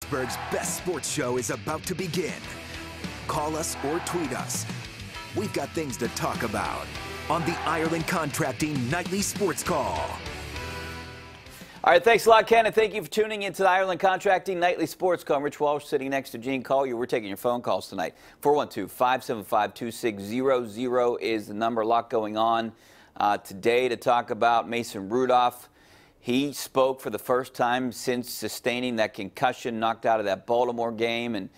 Pittsburgh's best sports show is about to begin. Call us or tweet us. We've got things to talk about on the Ireland Contracting Nightly Sports Call. All right, thanks a lot, Ken, and thank you for tuning in to the Ireland Contracting Nightly Sports Call. I'm Rich Walsh sitting next to Gene Collier. We're taking your phone calls tonight. 412-575-2600 is the number. A lot going on today to talk about. Mason Rudolph, he spoke for the first time since sustaining that concussion knocked out of that Baltimore game, and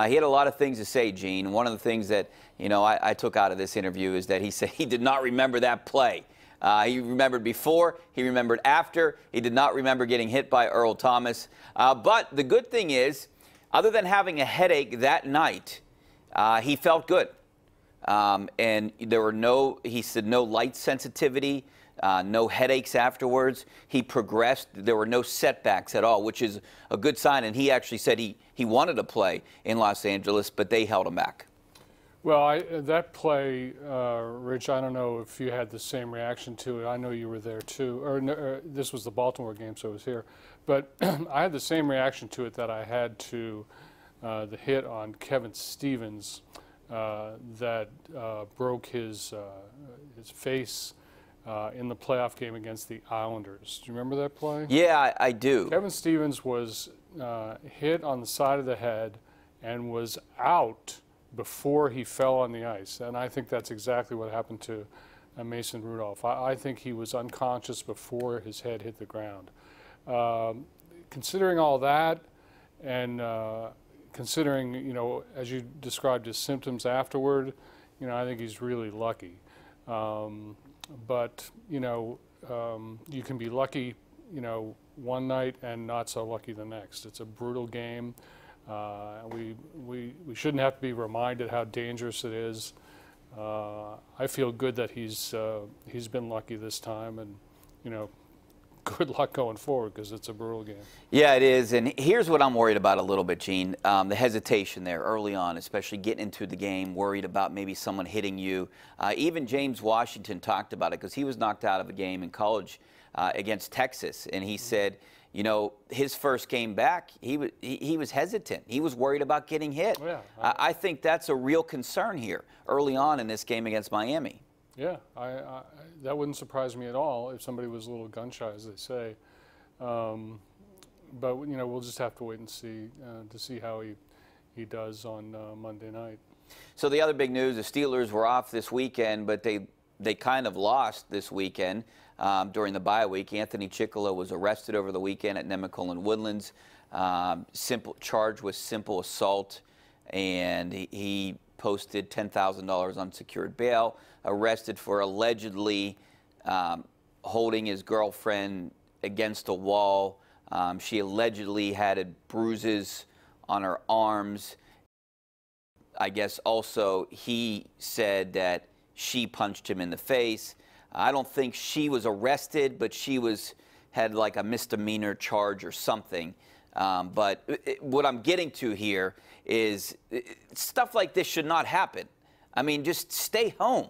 he had a lot of things to say, Gene. One of the things that, you know, I took out of this interview is that he said he did not remember that play. He remembered before, he remembered after. He did not remember getting hit by Earl Thomas. But the good thing is, other than having a headache that night, he felt good. And there were he said no light sensitivity, no headaches afterwards. He progressed. There were no setbacks at all, which is a good sign. And he actually said he wanted to play in Los Angeles, but they held him back. Well, that play, Rich, I don't know if you had the same reaction to it. I know you were there too. This was the Baltimore game, so it was here. But I had the same reaction to it that I had to the hit on Kevin Stevens that broke his face in the playoff game against the Islanders. Do you remember that play? Yeah, I do. Kevin Stevens was hit on the side of the head and was out before he fell on the ice, and I think that's exactly what happened to Mason Rudolph. I think he was unconscious before his head hit the ground. Considering all that, and considering, you know, as you described his symptoms afterward, you know, I think he's really lucky. But you know, you can be lucky, you know, one night and not so lucky the next. It's a brutal game. We shouldn't have to be reminded how dangerous it is. I feel good that he's been lucky this time, and you know, good luck going forward because it's a brutal game. Yeah, it is. And here's what I'm worried about a little bit, Gene. The hesitation there early on, especially getting into the game, worried about maybe someone hitting you. Even James Washington talked about it because he was knocked out of a game in college against Texas, and he said, you know, his first game back, he was hesitant. He was worried about getting hit. Oh, yeah. I think that's a real concern here early on in this game against Miami. Yeah, that wouldn't surprise me at all if somebody was a little gun shy, as they say. But you know, we'll just have to wait and see to see how he does on Monday night. So the other big news: the Steelers were off this weekend, but they kind of lost this weekend. During the bye week, Anthony Chickolo was arrested over the weekend at Nemacolin Woodlands, charged with simple assault, and he posted $10,000 unsecured bail, arrested for allegedly holding his girlfriend against a wall. She allegedly had bruises on her arms. I guess also he said that she punched him in the face. I don't think she was arrested, but she had like a misdemeanor charge or something. But what I'm getting to here is stuff like this should not happen. I mean, just stay home.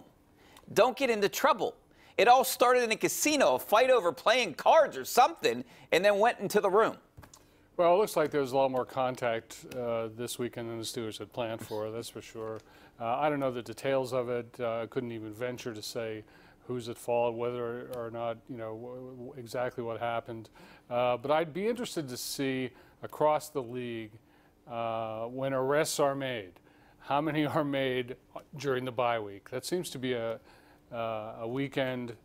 Don't get into trouble. It all started in a casino, a fight over playing cards or something, and then went into the room. Well, it looks like there was a lot more contact this weekend than the Steelers had planned for, that's for sure. I don't know the details of it. I couldn't even venture to say who's at fault, whether or not, you know, exactly what happened. But I'd be interested to see across the league when arrests are made, how many are made during the bye week. That seems to be a weekend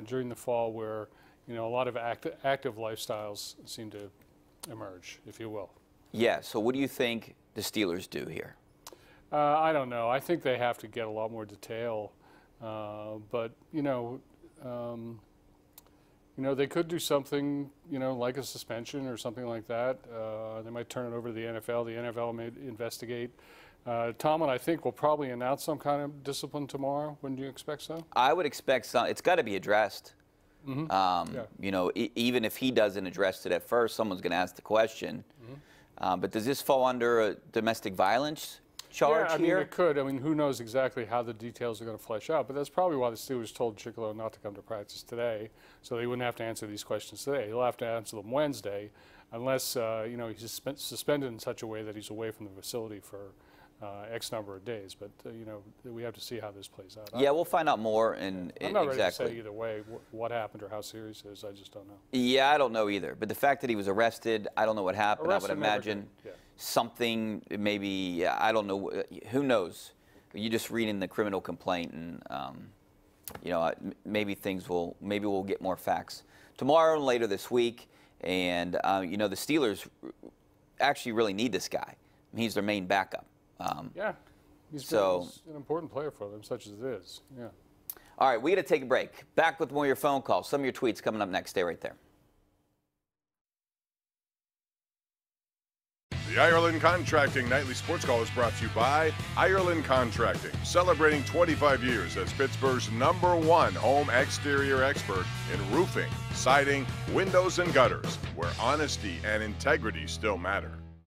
during the fall where, you know, a lot of active lifestyles seem to emerge, if you will. Yeah, so what do you think the Steelers do here? I don't know. I think they have to get a lot more detail. But you know, they could do something, you know, like a suspension or something like that. They might turn it over to the NFL. The NFL may investigate. Tomlin, I think, will probably announce some kind of discipline tomorrow. Wouldn't you expect so? I would expect some. It's got to be addressed. Mm-hmm. Yeah. You know, even if he doesn't address it at first, someone's going to ask the question. Mm-hmm. But does this fall under domestic violence charge yeah, I here? mean, it could. I mean, who knows exactly how the details are going to flesh out, but that's probably why the Steelers told Chickillo not to come to practice today, so they wouldn't have to answer these questions today. He'll have to answer them Wednesday, unless, you know, he's suspended in such a way that he's away from the facility for X number of days. But, you know, we have to see how this plays out. Yeah, we'll find out more. And I'm not ready exactly. to say either way what happened or how serious it is. I just don't know. Yeah, I don't know either. But the fact that he was arrested, I don't know what happened. Arrested, I would imagine something, maybe, I don't know. Who knows? You just read in the criminal complaint, and you know, maybe we'll get more facts tomorrow and later this week. And you know, the Steelers actually really need this guy. I mean, he's their main backup. Yeah, he's an important player for them, such as it is. Yeah. All right, we got to take a break. Back with more of your phone calls. Some of your tweets coming up next. Stay right there. The Ireland Contracting Nightly Sports Call is brought to you by Ireland Contracting, celebrating 25 years as Pittsburgh's #1 home exterior expert in roofing, siding, windows, and gutters, where honesty and integrity still matter.